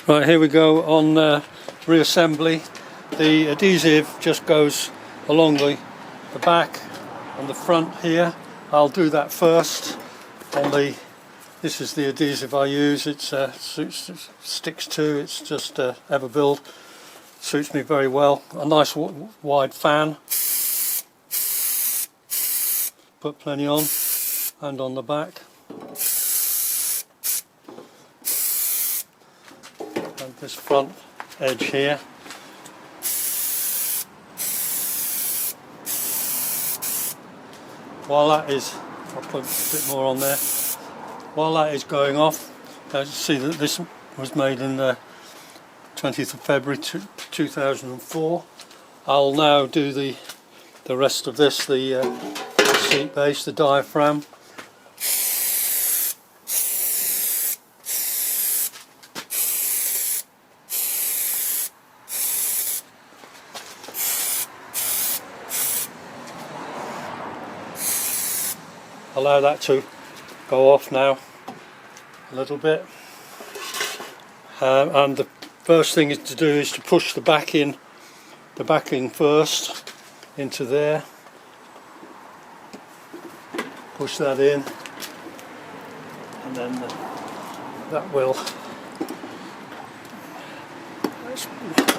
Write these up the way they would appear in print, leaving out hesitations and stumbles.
Right, here we go on reassembly. The adhesive just goes along the back and the front here. I'll do that first. This is the adhesive I use. It sticks to. It's just Everbuild. Suits me very well. A nice wide fan. Put plenty on, and on the back. And this front edge here. While that is, I'll put a bit more on there. While that is going off, you see that this was made in the 20th of February 2004. I'll now do the rest of this, the seat base, the diaphragm. Allow that to go off now a little bit, and the first thing to do is to push the backing first into there. Push that in, and then that will.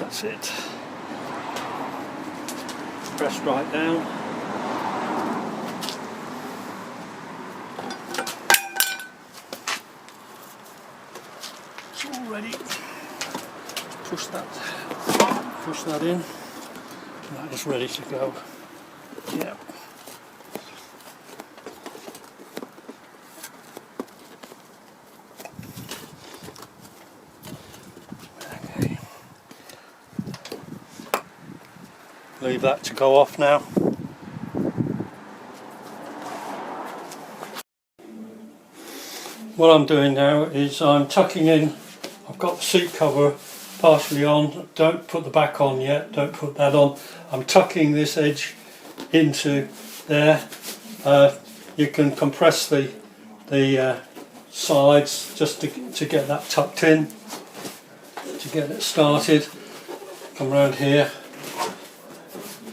That's it. Press right down. Ready. Push that in. That is ready to go. Yeah. Okay. Leave that to go off now. What I'm doing now is I'm tucking in. I've got the seat cover partially on. Don't put the back on yet, don't put that on. I'm tucking this edge into there. You can compress the sides just to get that tucked in, to get it started. Come around here,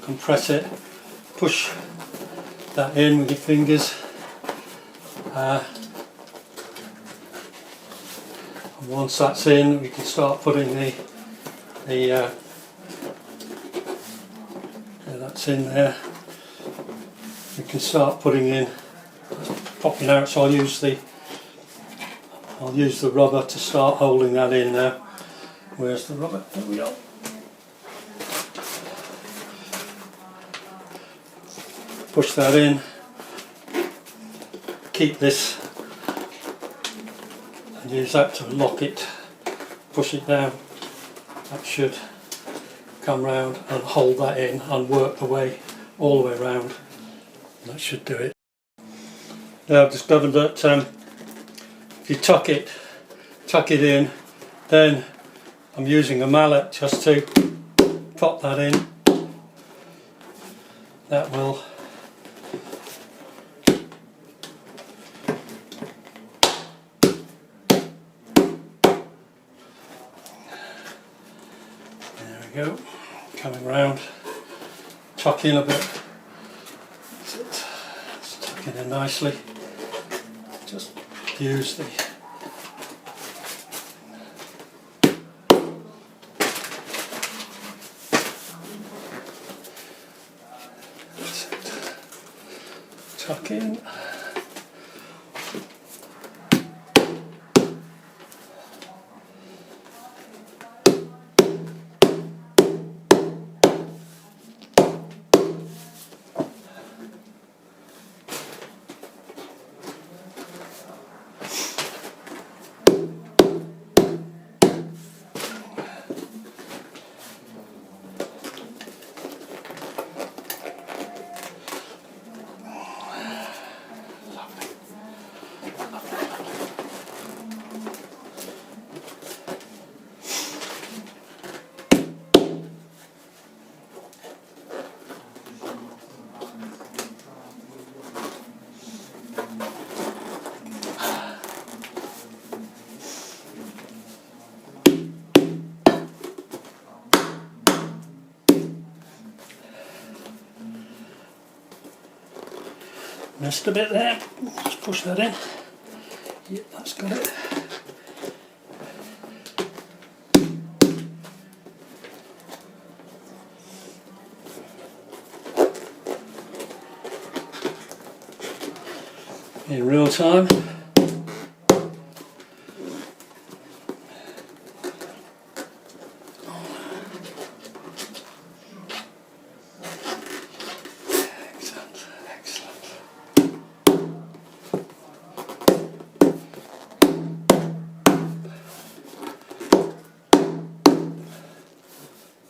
compress it, push that in with your fingers. Once that's in, we can start putting that's in there. We can start putting in, popping out. So I'll use the rubber to start holding that in now. Where's the rubber? There we go. Push that in. Keep this. And use that to lock it, push it down. That should come round and hold that in and work the way all the way around. That should do it. Now I've discovered that if you tuck it in, then I'm using a mallet just to pop that in. That will go, coming round, tuck in a bit. That's it. It's tucking in nicely. Just use the that's it. Tuck in. Missed a bit there, just push that in. Yep, that's got it. In real time. Excellent, excellent.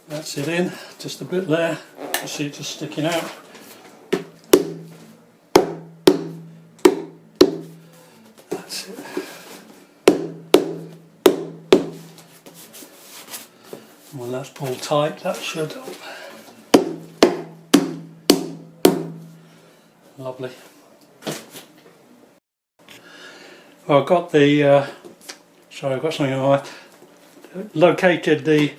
That's it in, just a bit there. You see it just sticking out. That's it. When that's pulled tight, that should. Lovely. Well, I've got the. Sorry, I've got something in my eye. Located the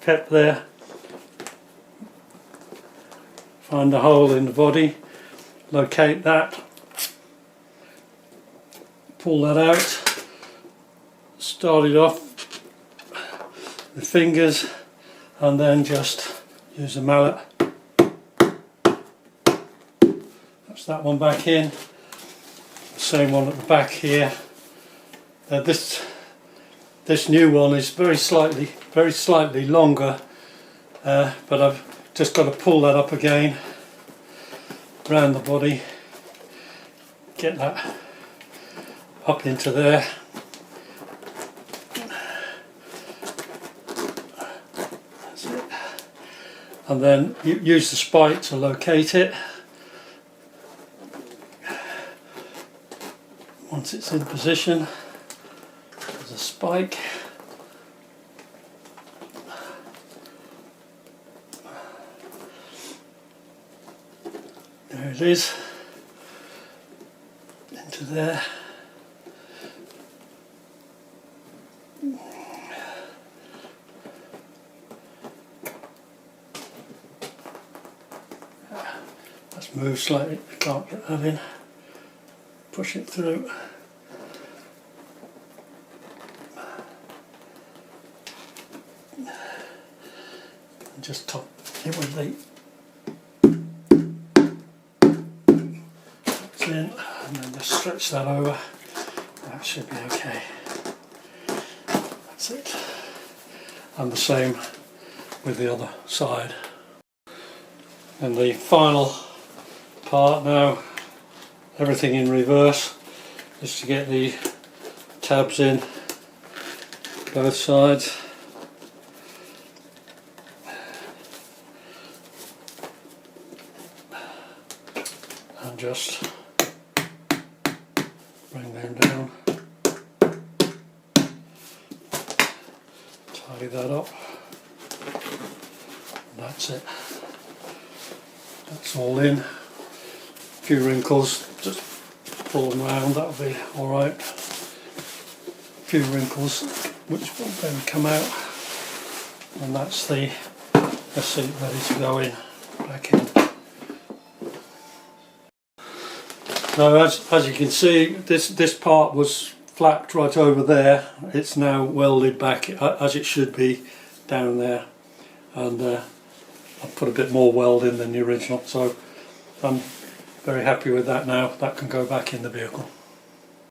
pep there. Find the hole in the body. Locate that. Pull that out. Start it off with fingers, and then just use a mallet. That's that one back in. The same one at the back here. This new one is very slightly longer, but I've just got to pull that up again around the body, get that up into there. That's it. And then use the spike to locate it. Once it's in position, there's a spike. There it is, into there. Let's move slightly, I can't get that in. Push it through. And just top it with the in, and then just stretch that over. That should be okay. That's it. And the same with the other side. And the final part now, everything in reverse, is to get the tabs in both sides. And just bring them down, tidy that up, and that's it. That's all in. A few wrinkles, just pull them round, that'll be alright. A few wrinkles which will then come out, and that's the seat ready to go in, back in. Now as you can see, this part was flapped right over there. It's now welded back as it should be down there, and I've put a bit more weld in than the original, so I'm very happy with that now. That can go back in the vehicle.